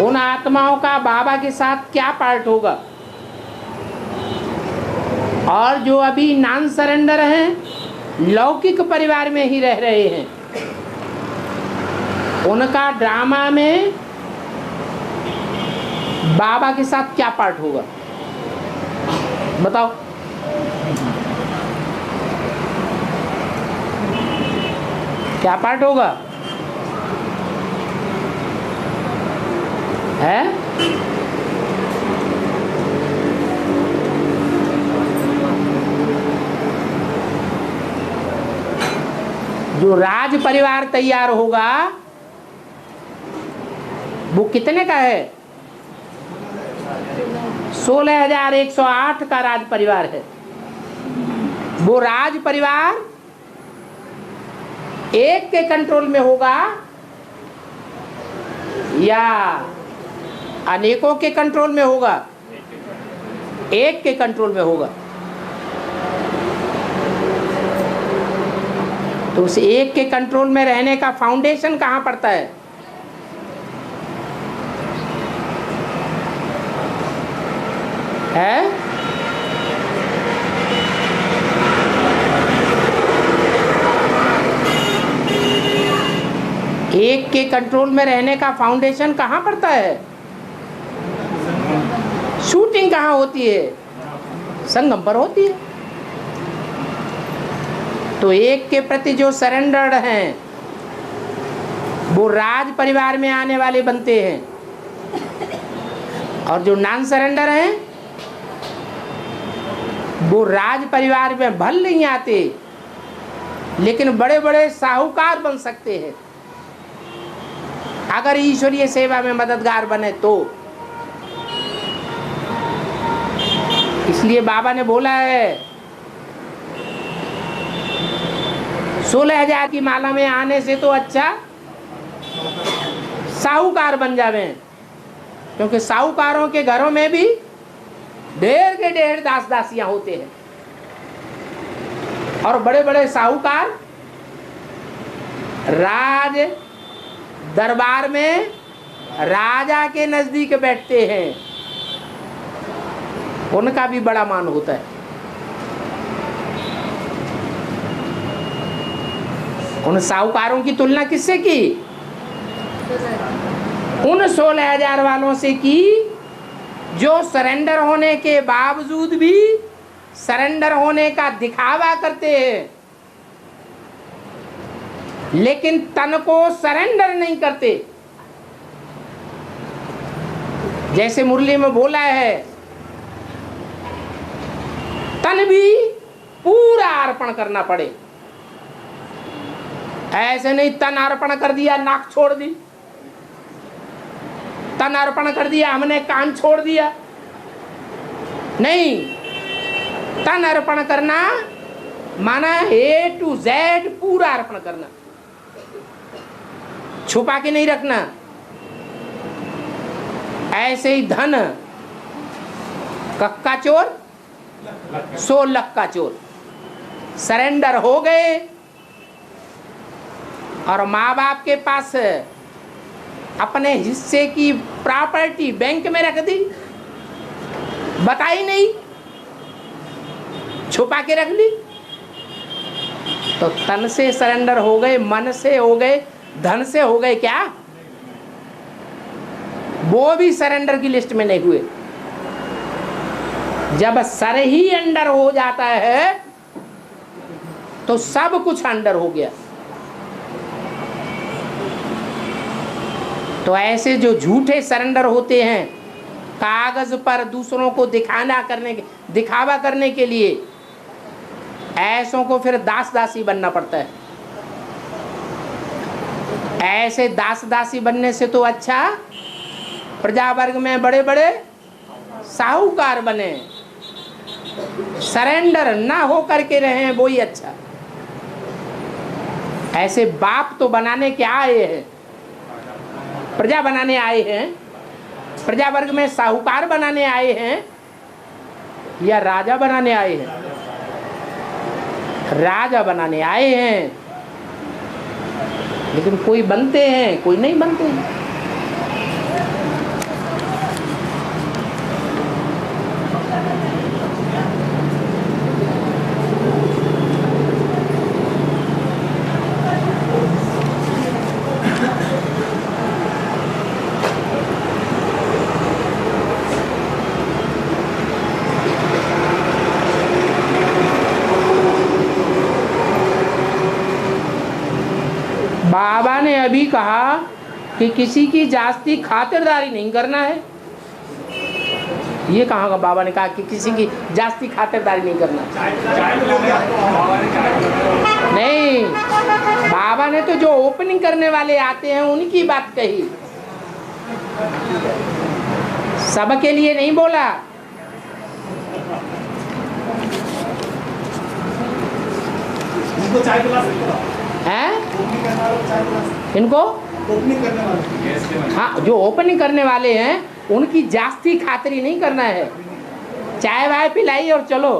उन आत्माओं का बाबा के साथ क्या पार्ट होगा? और जो अभी नॉन सरेंडर हैं, लौकिक परिवार में ही रह रहे हैं, उनका ड्रामा में बाबा के साथ क्या पार्ट होगा? बताओ। क्या पार्ट होगा? है? जो राज परिवार तैयार होगा वो कितने का है? 16,108 का राज परिवार है। वो राज परिवार एक के कंट्रोल में होगा या अनेकों के कंट्रोल में होगा? एक के कंट्रोल में होगा। तो उस एक के कंट्रोल में रहने का फाउंडेशन कहाँ पड़ता है? एक के कंट्रोल में रहने का फाउंडेशन कहाँ पड़ता है? शूटिंग कहाँ होती है? संगम पर होती है। तो एक के प्रति जो सरेंडर्ड हैं वो राज परिवार में आने वाले बनते हैं, और जो नॉन सरेंडर हैं वो राज परिवार में भल नहीं आते, लेकिन बड़े बड़े साहूकार बन सकते हैं अगर ईश्वरीय सेवा में मददगार बने तो। इसलिए बाबा ने बोला है 16,000 की माला में आने से तो अच्छा साहूकार बन जावे, क्योंकि साहूकारों के घरों में भी ढेर के ढेर दास दासियां होते हैं, और बड़े बड़े साहूकार राज दरबार में राजा के नजदीक बैठते हैं, उनका भी बड़ा मान होता है। उन साहूकारों की तुलना किससे की? उन 16,000 वालों से की जो सरेंडर होने के बावजूद भी सरेंडर होने का दिखावा करते हैं, लेकिन तन को सरेंडर नहीं करते। जैसे मुरली में बोला है, तन भी पूरा अर्पण करना पड़े। ऐसे नहीं तन अर्पण कर दिया नाक छोड़ दी, तन अर्पण कर दिया हमने कान छोड़ दिया, नहीं। तन अर्पण करना माना A to Z पूरा अर्पण करना, छुपा के नहीं रखना। ऐसे ही धन कक्का चोर सो लक्का चोर, सरेंडर हो गए और माँ बाप के पास अपने हिस्से की प्रॉपर्टी बैंक में रख दी, बताई नहीं, छुपा के रख ली। तो तन से सरेंडर हो गए, मन से हो गए, धन से हो गए क्या? वो भी सरेंडर की लिस्ट में नहीं हुए। जब सर ही अंडर हो जाता है तो सब कुछ अंडर हो गया। तो ऐसे जो झूठे सरेंडर होते हैं, कागज पर दूसरों को दिखावा करने के लिए, ऐसों को फिर दास दासी बनना पड़ता है। ऐसे दास दासी बनने से तो अच्छा प्रजा वर्ग में बड़े बड़े साहूकार बने, सरेंडर ना हो करके रहे, वो ही अच्छा। ऐसे बाप तो बनाने क्या आए हैं, प्रजा बनाने आए हैं, प्रजा वर्ग में साहूकार बनाने आए हैं या राजा बनाने आए हैं? राजा बनाने आए हैं। लेकिन कोई बनते हैं, कोई नहीं बनते हैं। बाबा ने अभी कहा कि किसी की जास्ती खातिरदारी नहीं करना है। ये कहाँ का बाबा ने कहा कि किसी की जास्ती खातिरदारी नहीं करना? नहीं, बाबा ने तो जो ओपनिंग करने वाले आते हैं उनकी बात कही, सबके लिए नहीं बोला। चाय पिला सकते हो हैं? इनको ओपनिंग करने वाले, हाँ, जो ओपनिंग करने वाले हैं उनकी जास्ती खातिरी नहीं करना है। चाय वाय पिलाई और चलो।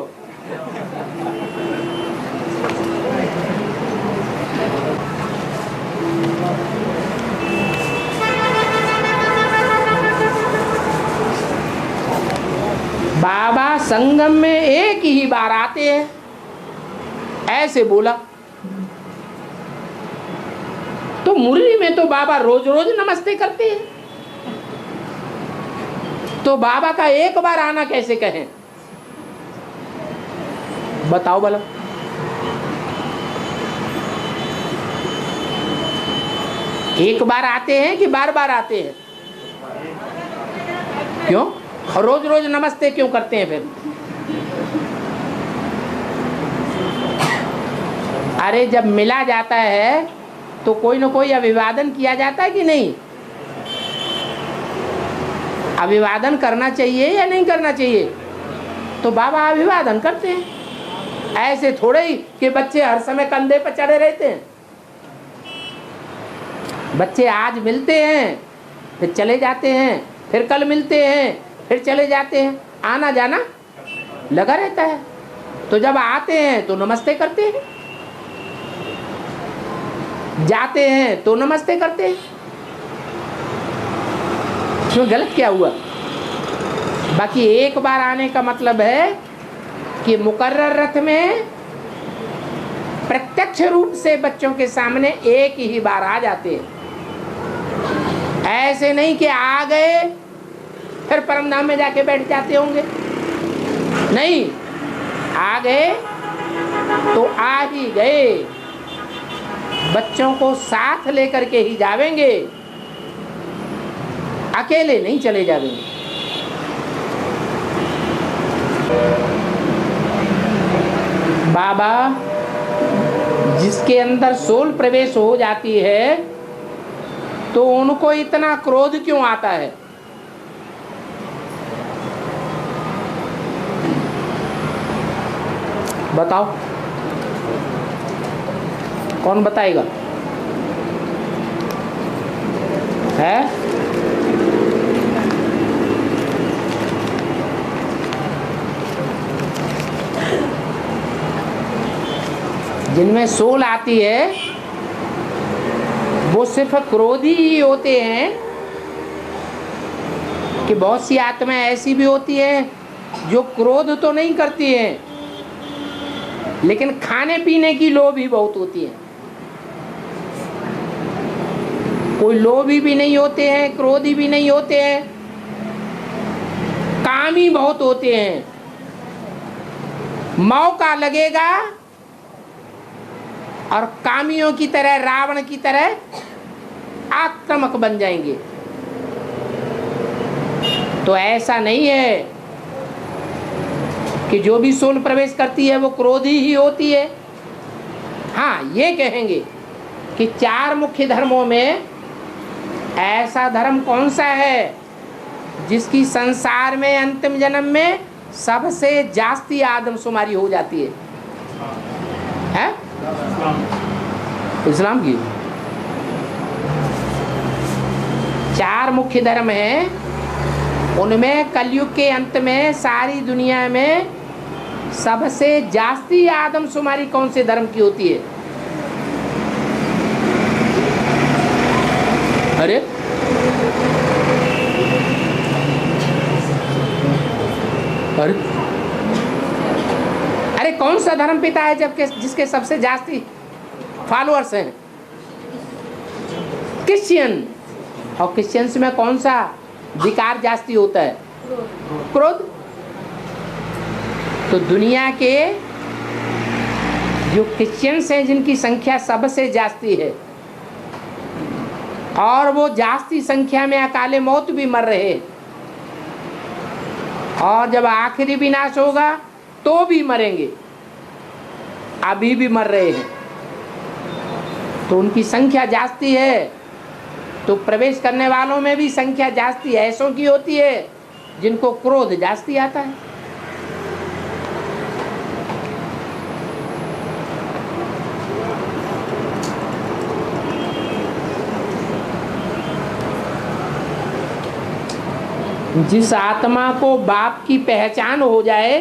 बाबा संगम में एक ही बार आते हैं, ऐसे बोला। तो मुरली में तो बाबा रोज रोज नमस्ते करते हैं, तो बाबा का एक बार आना कैसे कहें? बताओ भला। एक बार आते हैं कि बार बार आते हैं? क्यों? और रोज रोज नमस्ते क्यों करते हैं फिर? अरे जब मिला जाता है तो कोई ना कोई अभिवादन किया जाता है कि नहीं? अभिवादन करना चाहिए या नहीं करना चाहिए? तो बाबा अभिवादन करते हैं। ऐसे थोड़े ही कि बच्चे हर समय कंधे पर चढ़े रहते हैं। बच्चे आज मिलते हैं, फिर चले जाते हैं, फिर कल मिलते हैं, फिर चले जाते हैं, आना जाना लगा रहता है। तो जब आते हैं तो नमस्ते करते हैं, जाते हैं तो नमस्ते करते हैं। इसमें गलत क्या हुआ? बाकी एक बार आने का मतलब है कि मुकर्रर रथ में प्रत्यक्ष रूप से बच्चों के सामने एक ही बार आ जाते हैं। ऐसे नहीं कि आ गए फिर परमधाम में जाके बैठ जाते होंगे। नहीं, आ गए तो आ ही गए, बच्चों को साथ लेकर के ही जावेंगे, अकेले नहीं चले जावेंगे। बाबा जिसके अंदर सोल प्रवेश हो जाती है तो उनको इतना क्रोध क्यों आता है? बताओ, कौन बताएगा? है? जिनमें सोल आती है वो सिर्फ क्रोधी ही होते हैं कि बहुत सी आत्माएं ऐसी भी होती हैं जो क्रोध तो नहीं करती हैं लेकिन खाने पीने की लोभी बहुत होती है। कोई लोभी भी नहीं होते हैं, क्रोधी भी नहीं होते हैं, कामी बहुत होते हैं। मौका लगेगा और कामियों की तरह, रावण की तरह आक्रामक बन जाएंगे। तो ऐसा नहीं है कि जो भी सोल प्रवेश करती है वो क्रोधी ही होती है। हाँ, ये कहेंगे कि चार मुख्य धर्मों में ऐसा धर्म कौन सा है जिसकी संसार में अंतिम जन्म में सबसे जास्ती आदमशुमारी हो जाती है? है? इस्लाम की चार मुख्य धर्म हैं, उनमें कलयुग के अंत में सारी दुनिया में सबसे जास्ती आदमशुमारी कौन से धर्म की होती है? अरे अरे अरे कौन सा धर्म पिता है जबकि जिसके सबसे जास्ती फॉलोअर्स हैं? क्रिश्चियन। और क्रिश्चियंस में कौन सा विकार जास्ती होता है? क्रोध। तो दुनिया के जो क्रिश्चियंस हैं जिनकी संख्या सबसे जास्ती है और वो जास्ती संख्या में अकाले मौत भी मर रहे हैं, और जब आखिरी विनाश होगा तो भी मरेंगे, अभी भी मर रहे हैं, तो उनकी संख्या जास्ती है। तो प्रवेश करने वालों में भी संख्या जास्ती ऐसों की होती है जिनको क्रोध जास्ती आता है। जिस आत्मा को बाप की पहचान हो जाए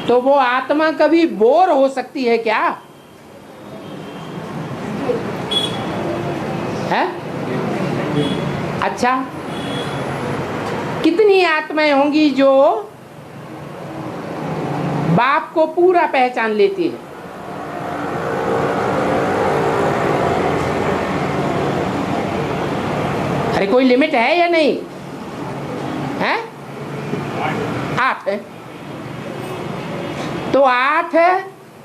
तो वो आत्मा कभी बोर हो सकती है क्या? है? अच्छा, कितनी आत्माएं होंगी जो बाप को पूरा पहचान लेती है? अरे कोई लिमिट है या नहीं है? 8 है। तो 8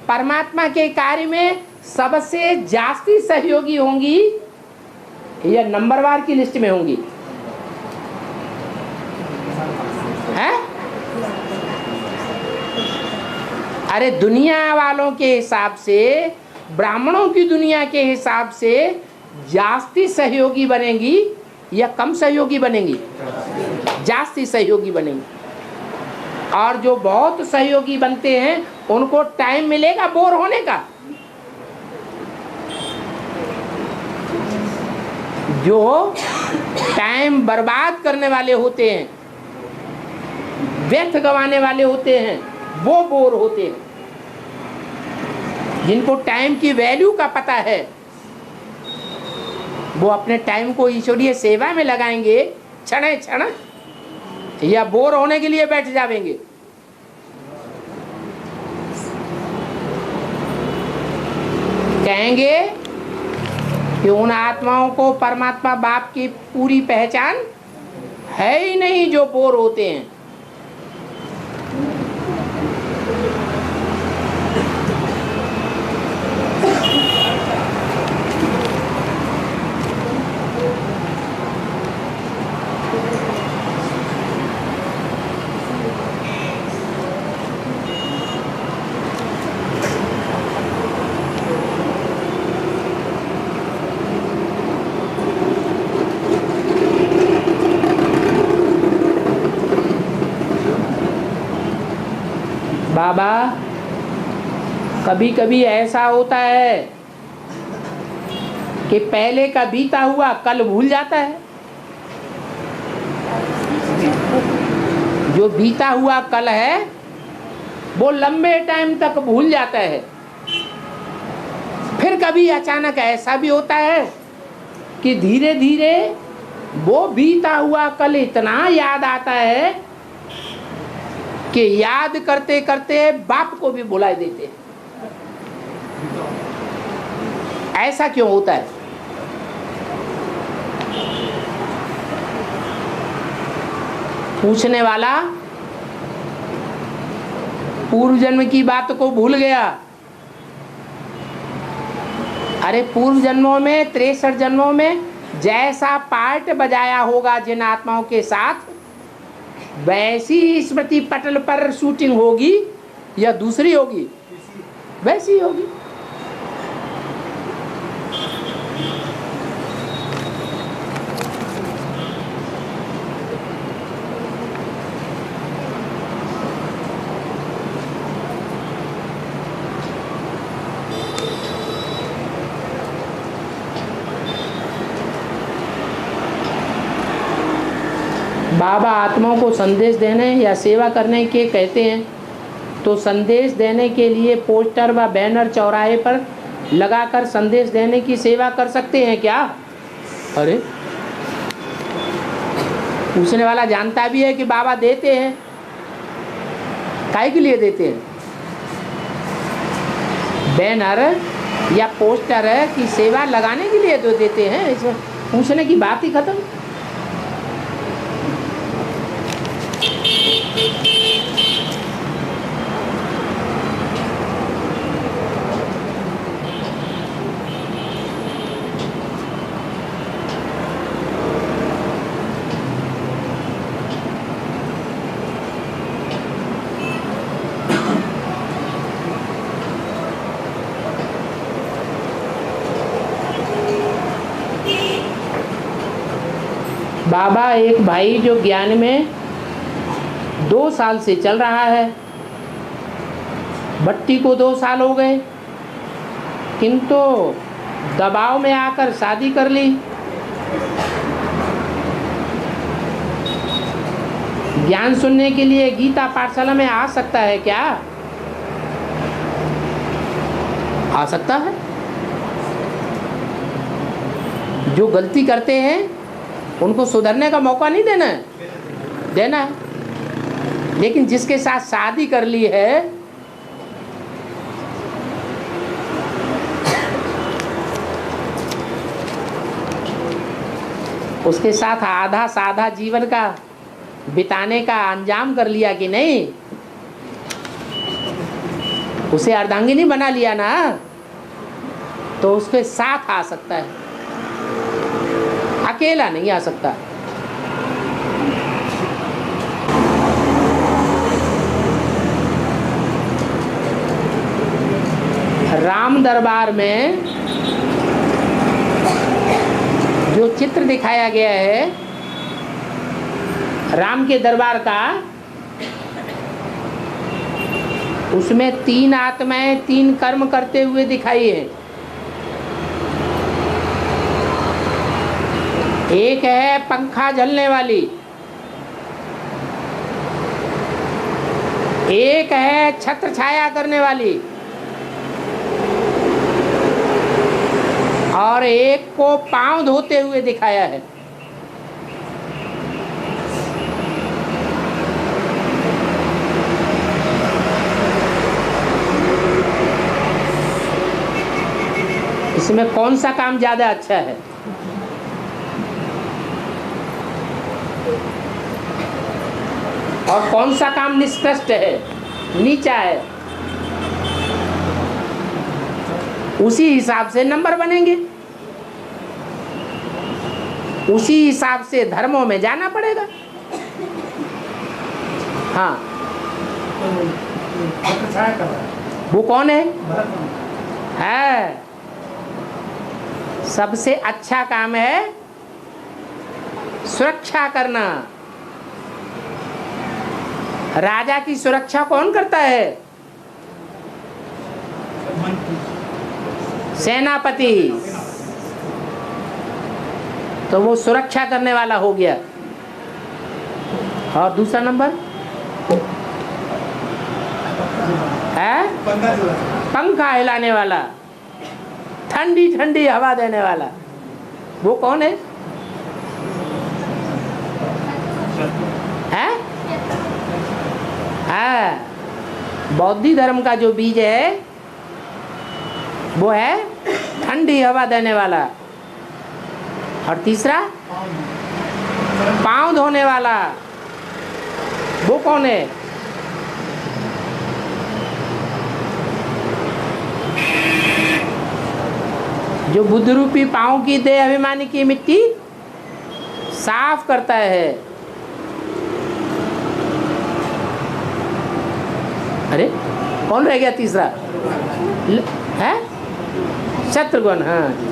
परमात्मा के कार्य में सबसे जास्ती सहयोगी होंगी या नंबरवार की लिस्ट में होंगी? है? अरे दुनिया वालों के हिसाब से, ब्राह्मणों की दुनिया के हिसाब से जास्ती सहयोगी बनेंगी या कम सहयोगी बनेंगी? जास्ती सहयोगी बनेंगी। और जो बहुत सहयोगी बनते हैं उनको टाइम मिलेगा बोर होने का? जो टाइम बर्बाद करने वाले होते हैं, व्यर्थ गंवाने वाले होते हैं, वो बोर होते हैं। जिनको टाइम की वैल्यू का पता है वो अपने टाइम को ईश्वरीय सेवा में लगाएंगे क्षण क्षण, या बोर होने के लिए बैठ जाएंगे। कहेंगे कि उन आत्माओं को परमात्मा बाप की पूरी पहचान है ही नहीं जो बोर होते हैं। बाबा, कभी कभी ऐसा होता है कि पहले का बीता हुआ कल भूल जाता है। जो बीता हुआ कल है वो लंबे टाइम तक भूल जाता है। फिर कभी अचानक ऐसा भी होता है कि धीरे धीरे वो बीता हुआ कल इतना याद आता है कि याद करते करते बाप को भी भुला देते हैं। ऐसा क्यों होता है? पूछने वाला पूर्व जन्म की बात को भूल गया। अरे पूर्व जन्मों में, 63 जन्मों में जैसा पार्ट बजाया होगा जिन आत्माओं के साथ, वैसी स्मृति पटल पर शूटिंग होगी या दूसरी होगी? वैसी होगी। बाबा आत्माओं को संदेश देने या सेवा करने के कहते हैं, तो संदेश देने के लिए पोस्टर व बैनर चौराहे पर लगाकर संदेश देने की सेवा कर सकते हैं क्या? अरे पूछने वाला जानता भी है कि बाबा देते हैं, काहे के लिए देते हैं? बैनर या पोस्टर की सेवा लगाने के लिए तो देते हैं, इसमें पूछने की बात ही खत्म। बाबा एक भाई जो ज्ञान में 2 साल से चल रहा है, भट्टी को 2 साल हो गए, किंतु दबाव में आकर शादी कर ली। ज्ञान सुनने के लिए गीता पाठशाला में आ सकता है क्या? आ सकता है। जो गलती करते हैं उनको सुधरने का मौका नहीं देना है, देना है। लेकिन जिसके साथ शादी कर ली है, उसके साथ आधा साधा जीवन का बिताने का अंजाम कर लिया कि नहीं, उसे अर्धांगिनी बना लिया ना, तो उसके साथ आ सकता है, अकेला नहीं आ सकता। राम दरबार में जो चित्र दिखाया गया है राम के दरबार का, उसमें 3 आत्माएं 3 कर्म करते हुए दिखाई है। एक है पंखा झलने वाली, एक है छत्र छाया करने वाली, और एक को पांव धोते हुए दिखाया है। इसमें कौन सा काम ज्यादा अच्छा है? और कौन सा काम निष्कृष्ट है, नीचा है? उसी हिसाब से नंबर बनेंगे, उसी हिसाब से धर्मों में जाना पड़ेगा। हाँ, वो कौन है? सबसे अच्छा काम है सुरक्षा करना। राजा की सुरक्षा कौन करता है? सेनापति। तो वो सुरक्षा करने वाला हो गया। और दूसरा नंबर है पंखा हिलाने वाला, ठंडी ठंडी हवा देने वाला। वो कौन है? बौद्धी धर्म का जो बीज है वो है ठंडी हवा देने वाला। और तीसरा पांव धोने वाला, वो कौन है? जो बुद्ध रूपी पांव की देह अभिमानी की मिट्टी साफ करता है। अरे कौन रह गया तीसरा? है शत्रुघ्न। हाँ जी।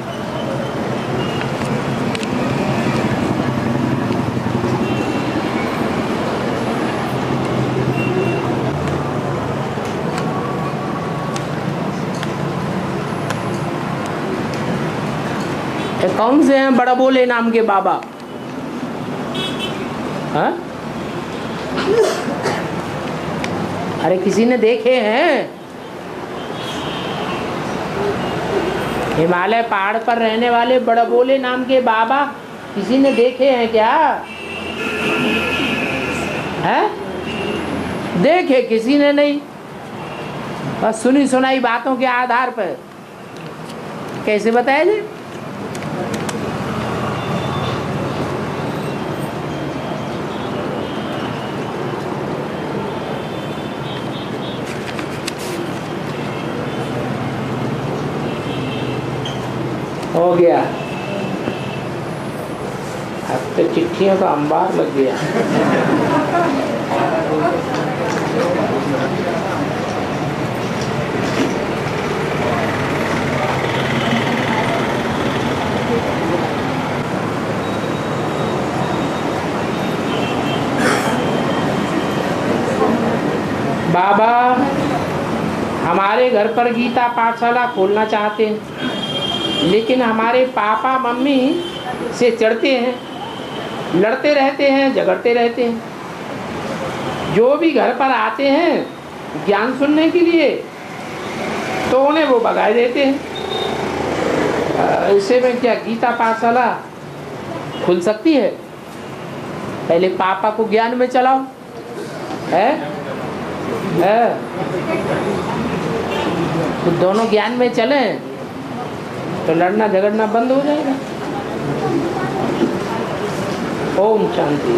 कौन से हैं बड़ा बोले नाम के बाबा? हाँ? अरे किसी ने देखे हैं? हिमालय पहाड़ पर रहने वाले बड़बोले नाम के बाबा किसी ने देखे हैं क्या? है? देखे किसी ने नहीं, बस सुनी सुनाई बातों के आधार पर कैसे बताया जाए? हो गया, अब तो चिट्ठियों का अंबार लग गया। बाबा हमारे घर पर गीता पाठशाला खोलना चाहते हैं, लेकिन हमारे पापा मम्मी से चढ़ते हैं, लड़ते रहते हैं, झगड़ते रहते हैं। जो भी घर पर आते हैं ज्ञान सुनने के लिए तो उन्हें वो भगा देते हैं। ऐसे में क्या गीता पाठशाला खुल सकती है? पहले पापा को ज्ञान में चलाओ, है? तो दोनों ज्ञान में चलें तो लड़ना झगड़ना बंद हो जाएगा। ओम शांति।